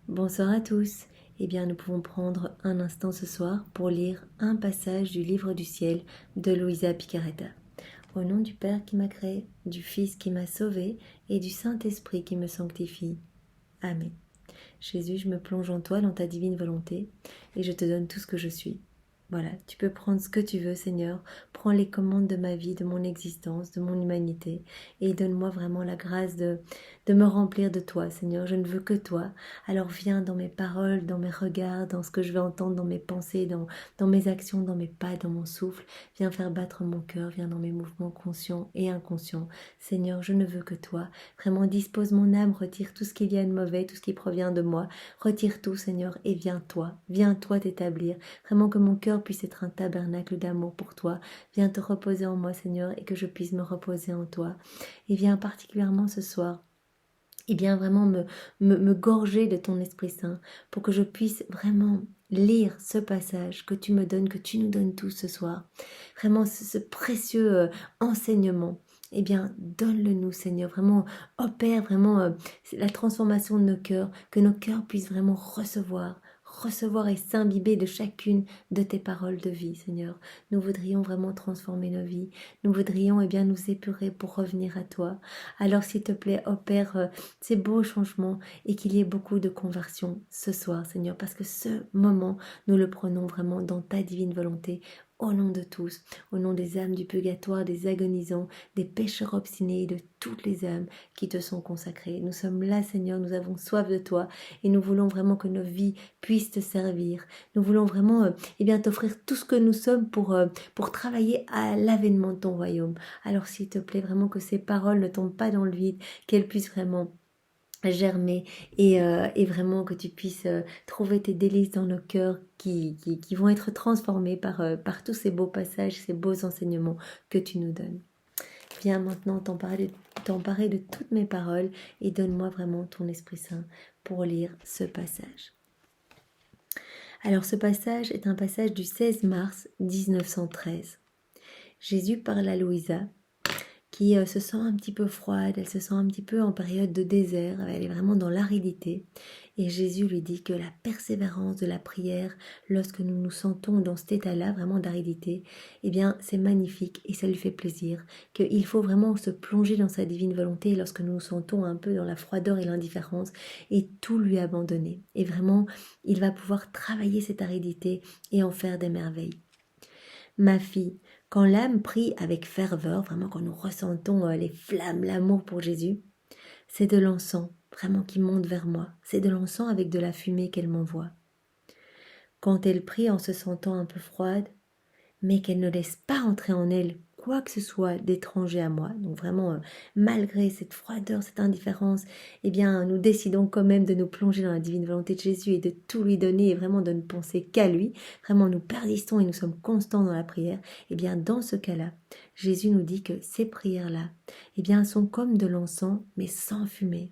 Bonsoir à tous. Eh bien, nous pouvons prendre un instant ce soir pour lire un passage du livre du ciel de Luisa Picaretta. Au nom du Père qui m'a créé, du Fils qui m'a sauvé et du Saint-Esprit qui me sanctifie. Amen. Jésus, je me plonge en toi, dans ta divine volonté, et je te donne tout ce que je suis. Voilà, tu peux prendre ce que tu veux, Seigneur. Prends les commandes de ma vie, de mon existence, de mon humanité, et donne-moi vraiment la grâce de me remplir de toi, Seigneur. Je ne veux que toi. Alors viens dans mes paroles, dans mes regards, dans ce que je vais entendre, dans mes pensées, dans mes actions, dans mes pas, dans mon souffle. Viens faire battre mon cœur, viens dans mes mouvements conscients et inconscients. Seigneur, je ne veux que toi. Vraiment, dispose mon âme, retire tout ce qu'il y a de mauvais, tout ce qui provient de moi. Retire tout, Seigneur, et viens toi t'établir. Vraiment que mon cœur puisse être un tabernacle d'amour pour toi. Viens te reposer en moi, Seigneur, et que je puisse me reposer en toi. Et viens particulièrement ce soir, et bien vraiment me gorger de ton Esprit Saint pour que je puisse vraiment lire ce passage que tu me donnes, que tu nous donnes tous ce soir. Vraiment ce précieux enseignement. Eh bien, donne-le nous, Seigneur. Vraiment, opère vraiment la transformation de nos cœurs, que nos cœurs puissent vraiment recevoir et s'imbiber de chacune de tes paroles de vie, Seigneur. Nous voudrions vraiment transformer nos vies. Nous voudrions bien nous épurer pour revenir à toi. Alors, s'il te plaît, opère ces beaux changements et qu'il y ait beaucoup de conversion ce soir, Seigneur, parce que ce moment, nous le prenons vraiment dans ta divine volonté, au nom de tous, au nom des âmes du purgatoire, des agonisants, des pécheurs obstinés, de toutes les âmes qui te sont consacrées. Nous sommes là, Seigneur, nous avons soif de toi et nous voulons vraiment que nos vies puissent te servir. Nous voulons vraiment t'offrir tout ce que nous sommes pour travailler à l'avènement de ton royaume. Alors s'il te plaît, vraiment que ces paroles ne tombent pas dans le vide, qu'elles puissent vraiment germer et vraiment que tu puisses trouver tes délices dans nos cœurs qui vont être transformés par tous ces beaux passages, ces beaux enseignements que tu nous donnes. Viens maintenant t'emparer de toutes mes paroles et donne-moi vraiment ton Esprit Saint pour lire ce passage. Alors ce passage est un passage du 16 mars 1913. Jésus parle à Louisa qui se sent un petit peu froide, elle se sent un petit peu en période de désert, elle est vraiment dans l'aridité. Et Jésus lui dit que la persévérance de la prière, lorsque nous nous sentons dans cet état-là, vraiment d'aridité, eh bien c'est magnifique et ça lui fait plaisir, qu'il faut vraiment se plonger dans sa divine volonté lorsque nous nous sentons un peu dans la froideur et l'indifférence et tout lui abandonner. Et vraiment, il va pouvoir travailler cette aridité et en faire des merveilles. Ma fille, quand l'âme prie avec ferveur, vraiment quand nous ressentons les flammes, l'amour pour Jésus, c'est de l'encens vraiment qui monte vers moi. C'est de l'encens avec de la fumée qu'elle m'envoie. Quand elle prie en se sentant un peu froide, mais qu'elle ne laisse pas entrer en elle quoi que ce soit d'étranger à moi. Donc vraiment, malgré cette froideur, cette indifférence, eh bien, nous décidons quand même de nous plonger dans la divine volonté de Jésus et de tout lui donner et vraiment de ne penser qu'à lui. Vraiment, nous persistons et nous sommes constants dans la prière. Eh bien, dans ce cas-là, Jésus nous dit que ces prières-là, eh bien, sont comme de l'encens, mais sans fumée.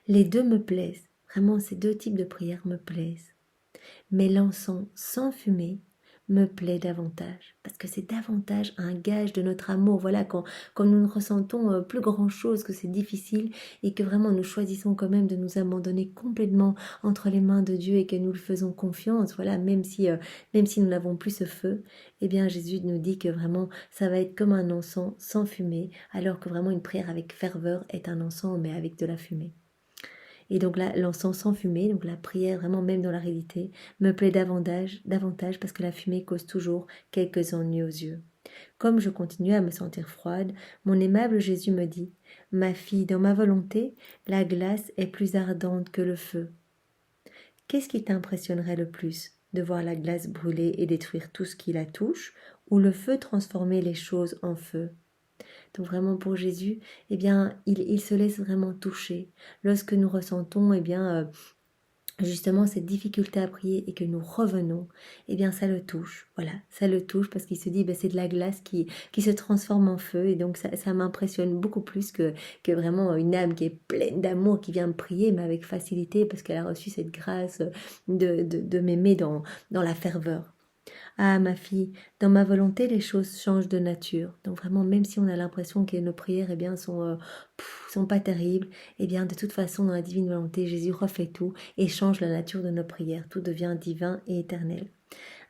Les deux me plaisent. Vraiment, ces deux types de prières me plaisent. Mais l'encens sans fumée me plaît davantage, parce que c'est davantage un gage de notre amour. Voilà, quand nous ne ressentons plus grand chose, que c'est difficile et que vraiment nous choisissons quand même de nous abandonner complètement entre les mains de Dieu et que nous le faisons confiance, voilà, même si nous n'avons plus ce feu, eh bien Jésus nous dit que vraiment ça va être comme un encens sans fumée, alors que vraiment une prière avec ferveur est un encens mais avec de la fumée. Et donc là, l'encens sans fumée, donc la prière vraiment même dans la réalité, me plaît davantage parce que la fumée cause toujours quelques ennuis aux yeux. Comme je continuais à me sentir froide, mon aimable Jésus me dit « Ma fille, dans ma volonté, la glace est plus ardente que le feu. » Qu'est-ce qui t'impressionnerait le plus? De voir la glace brûler et détruire tout ce qui la touche, ou le feu transformer les choses en feu? Donc vraiment pour Jésus, eh bien, il se laisse vraiment toucher. Lorsque nous ressentons, justement cette difficulté à prier et que nous revenons, eh bien ça le touche. Voilà, ça le touche parce qu'il se dit, c'est de la glace qui se transforme en feu. Et donc ça m'impressionne beaucoup plus que vraiment une âme qui est pleine d'amour, qui vient me prier, mais avec facilité parce qu'elle a reçu cette grâce de m'aimer dans la ferveur. Ah, ma fille, dans ma volonté, les choses changent de nature. Donc vraiment, même si on a l'impression que nos prières, eh bien, sont pas terribles, eh bien, de toute façon, dans la divine volonté, Jésus refait tout et change la nature de nos prières. Tout devient divin et éternel.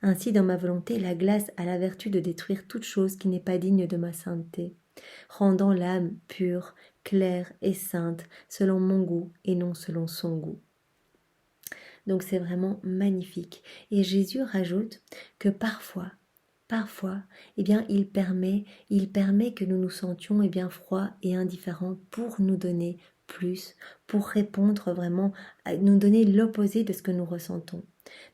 Ainsi, dans ma volonté, la glace a la vertu de détruire toute chose qui n'est pas digne de ma sainteté, rendant l'âme pure, claire et sainte, selon mon goût et non selon son goût. Donc c'est vraiment magnifique. Et Jésus rajoute que parfois, eh bien, il permet que nous nous sentions, eh bien, froids et indifférents pour nous donner plus, pour répondre vraiment, nous donner l'opposé de ce que nous ressentons.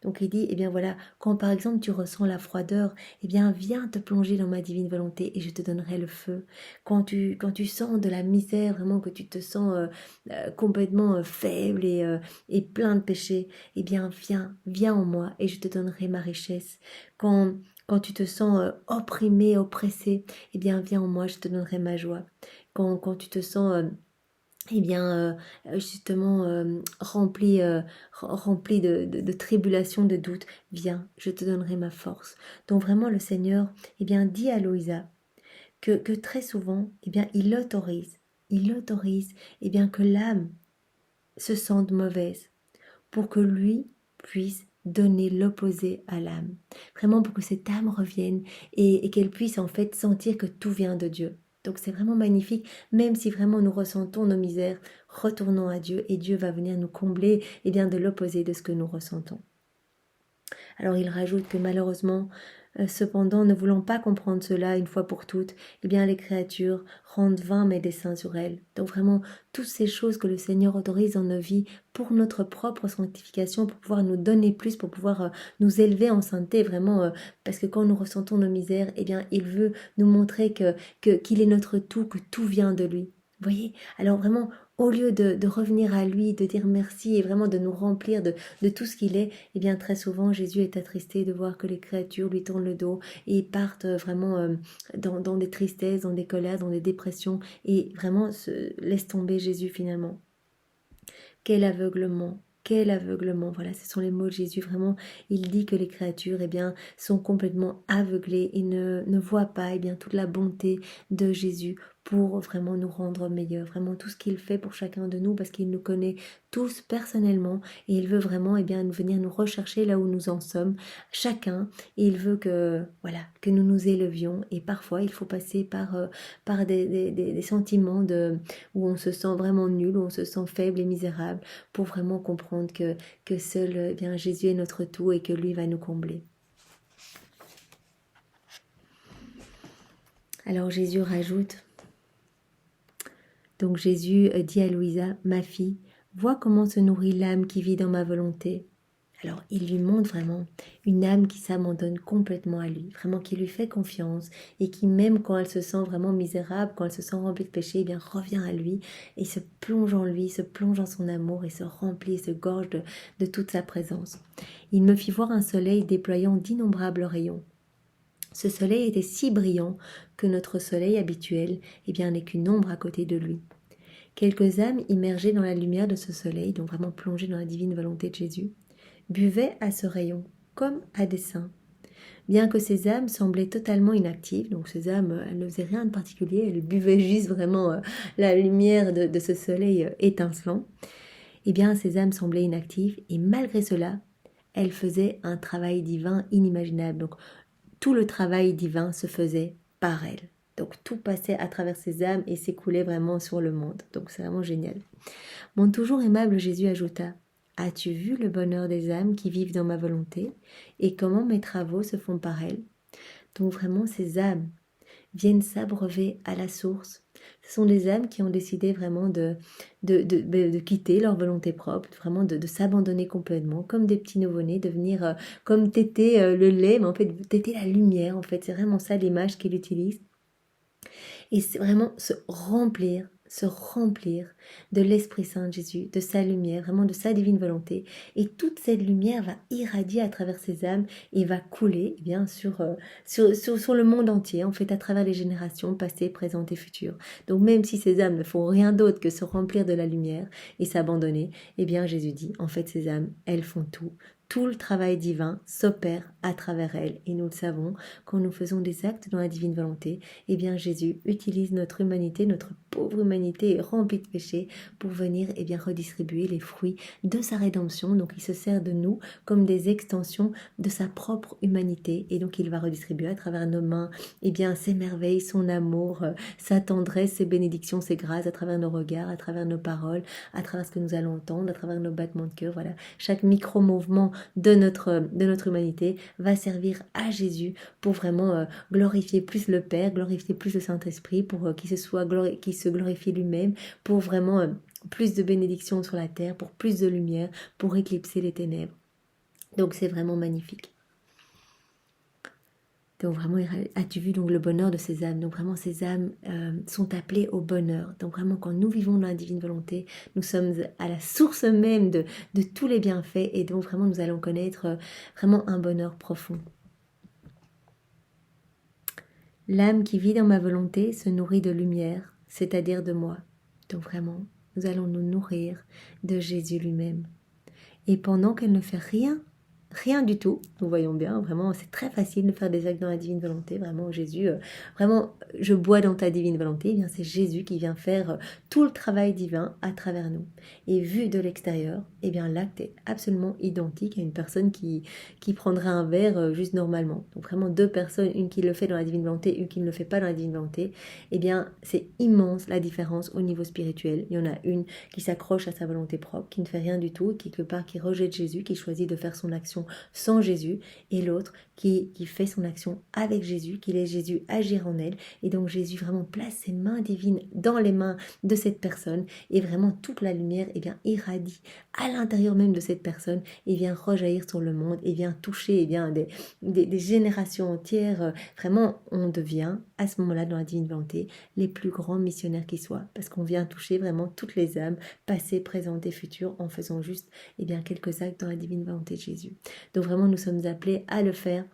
Donc il dit, eh bien voilà, quand par exemple tu ressens la froideur, eh bien viens te plonger dans ma divine volonté et je te donnerai le feu. Quand tu sens de la misère, vraiment que tu te sens complètement faible et plein de péchés, eh bien viens en moi et je te donnerai ma richesse. Quand tu te sens opprimé, oppressé, eh bien viens en moi, je te donnerai ma joie. Quand tu te sens eh bien, justement, rempli de tribulations, de doutes, viens, je te donnerai ma force. Donc vraiment, le Seigneur, eh bien, dit à Loïsa que très souvent, eh bien, il autorise, eh bien, que l'âme se sente mauvaise pour que lui puisse donner l'opposé à l'âme. Vraiment pour que cette âme revienne et qu'elle puisse en fait sentir que tout vient de Dieu. Donc c'est vraiment magnifique, même si vraiment nous ressentons nos misères, retournons à Dieu et Dieu va venir nous combler et bien de l'opposé de ce que nous ressentons. Alors il rajoute que malheureusement, cependant, ne voulant pas comprendre cela une fois pour toutes, eh bien les créatures rendent vains mes desseins sur elles. Donc vraiment, toutes ces choses que le Seigneur autorise dans nos vies pour notre propre sanctification, pour pouvoir nous donner plus, pour pouvoir nous élever en sainteté, vraiment, parce que quand nous ressentons nos misères, eh bien il veut nous montrer qu'il est notre tout, que tout vient de lui. Vous voyez? Alors vraiment, au lieu de revenir à lui, de dire merci et vraiment de nous remplir de tout ce qu'il est, eh bien très souvent Jésus est attristé de voir que les créatures lui tournent le dos et partent vraiment dans des tristesses, dans des colères, dans des dépressions et vraiment laisse tomber Jésus finalement. Quel aveuglement! Quel aveuglement! Voilà, ce sont les mots de Jésus. Vraiment, il dit que les créatures, eh bien, sont complètement aveuglées et ne voient pas, eh bien, toute la bonté de Jésus pour vraiment nous rendre meilleurs. Vraiment tout ce qu'il fait pour chacun de nous parce qu'il nous connaît tous personnellement et il veut vraiment, eh bien, venir nous rechercher là où nous en sommes, chacun. Et il veut que, voilà, que nous nous élevions. Et parfois, il faut passer par des sentiments où on se sent vraiment nul, où on se sent faible et misérable pour vraiment comprendre que seul eh bien, Jésus est notre tout et que lui va nous combler. Alors Jésus rajoute, donc Jésus dit à Louisa, ma fille, vois comment se nourrit l'âme qui vit dans ma volonté. Alors il lui montre vraiment une âme qui s'abandonne complètement à lui, vraiment qui lui fait confiance et qui même quand elle se sent vraiment misérable, quand elle se sent remplie de péché, eh bien revient à lui et se plonge en lui, se plonge en son amour et se remplit, se gorge de toute sa présence. Il me fit voir un soleil déployant d'innombrables rayons. Ce soleil était si brillant que notre soleil habituel eh bien, n'est qu'une ombre à côté de lui. Quelques âmes immergées dans la lumière de ce soleil, donc vraiment plongées dans la divine volonté de Jésus, buvaient à ce rayon, comme à dessein. Bien que ces âmes semblaient totalement inactives, donc ces âmes, elles ne faisaient rien de particulier, elles buvaient juste vraiment la lumière de ce soleil étincelant, eh bien ces âmes semblaient inactives, et malgré cela, elles faisaient un travail divin inimaginable. Donc tout le travail divin se faisait par elles. Donc tout passait à travers ces âmes et s'écoulait vraiment sur le monde. Donc c'est vraiment génial. Mon toujours aimable Jésus ajouta, as-tu vu le bonheur des âmes qui vivent dans ma volonté et comment mes travaux se font par elles? Donc vraiment ces âmes viennent s'abreuver à la source. Ce sont des âmes qui ont décidé vraiment de quitter leur volonté propre, vraiment de s'abandonner complètement, comme des petits nouveau-nés, de venir comme téter le lait, mais en fait téter la lumière, en fait, c'est vraiment ça l'image qu'il utilise. Et c'est vraiment se remplir de l'Esprit Saint de Jésus, de sa lumière, vraiment de sa divine volonté. Et toute cette lumière va irradier à travers ces âmes et va couler eh bien sur le monde entier, en fait, à travers les générations passées, présentes et futures. Donc même si ces âmes ne font rien d'autre que se remplir de la lumière et s'abandonner, eh bien Jésus dit, en fait, ces âmes, elles font tout tout le travail divin s'opère à travers elle. Et nous le savons, quand nous faisons des actes dans la divine volonté, eh bien Jésus utilise notre humanité, notre pauvre humanité remplie de péchés, pour venir redistribuer les fruits de sa rédemption. Donc il se sert de nous comme des extensions de sa propre humanité. Et donc il va redistribuer à travers nos mains ses merveilles, son amour, sa tendresse, ses bénédictions, ses grâces, à travers nos regards, à travers nos paroles, à travers ce que nous allons entendre, à travers nos battements de cœur. Voilà, chaque micro-mouvement de notre humanité va servir à Jésus pour vraiment glorifier plus le Père, glorifier plus le Saint-Esprit, pour qu'il se glorifie lui-même, pour vraiment plus de bénédictions sur la terre, pour plus de lumière, pour éclipser les ténèbres. Donc c'est vraiment magnifique. Donc vraiment, as-tu vu donc le bonheur de ces âmes? Donc vraiment, ces âmes sont appelées au bonheur. Donc vraiment, quand nous vivons dans la divine volonté, nous sommes à la source même de tous les bienfaits. Et donc vraiment, nous allons connaître vraiment un bonheur profond. L'âme qui vit dans ma volonté se nourrit de lumière, c'est-à-dire de moi. Donc vraiment, nous allons nous nourrir de Jésus lui-même. Et pendant qu'elle ne fait rien du tout, nous voyons bien, vraiment, c'est très facile de faire des actes dans la divine volonté, vraiment, Jésus, vraiment, je bois dans ta divine volonté, eh bien c'est Jésus qui vient faire tout le travail divin à travers nous. Et vu de l'extérieur, eh bien l'acte est absolument identique à une personne qui prendrait un verre juste normalement. Donc vraiment deux personnes, une qui le fait dans la divine volonté, une qui ne le fait pas dans la divine volonté, eh bien c'est immense la différence au niveau spirituel. Il y en a une qui s'accroche à sa volonté propre, qui ne fait rien du tout, quelque part qui rejette Jésus, qui choisit de faire son action sans Jésus, et l'autre qui fait son action avec Jésus, qui laisse Jésus agir en elle, et donc Jésus vraiment place ses mains divines dans les mains de cette personne, et vraiment toute la lumière irradie à l'intérieur même de cette personne, et vient rejaillir sur le monde, et vient toucher des générations entières. Vraiment, on devient à ce moment-là dans la divine volonté les plus grands missionnaires qui soient, parce qu'on vient toucher vraiment toutes les âmes, passées, présentes et futures, en faisant juste quelques actes dans la divine volonté de Jésus. Donc vraiment, nous sommes appelés à le faire.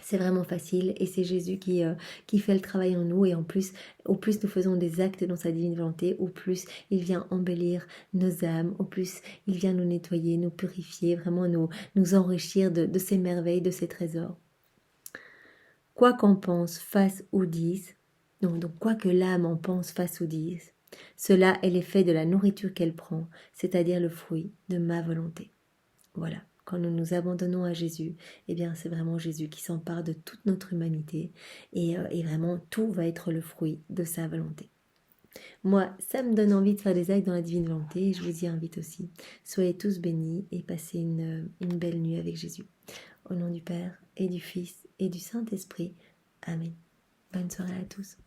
C'est vraiment facile et c'est Jésus qui fait le travail en nous, et en plus, au plus nous faisons des actes dans sa divine volonté, au plus il vient embellir nos âmes, au plus il vient nous nettoyer, nous purifier, vraiment nous enrichir de ses merveilles, de ses trésors. Quoi qu'en pense, fasse ou dise, donc quoi que l'âme en pense, fasse ou dise, cela est l'effet de la nourriture qu'elle prend, c'est-à-dire le fruit de ma volonté. Voilà. Quand nous nous abandonnons à Jésus, eh bien c'est vraiment Jésus qui s'empare de toute notre humanité, et vraiment tout va être le fruit de sa volonté. Moi, ça me donne envie de faire des actes dans la divine volonté, et je vous y invite aussi. Soyez tous bénis et passez une belle nuit avec Jésus. Au nom du Père et du Fils et du Saint-Esprit. Amen. Bonne soirée à tous.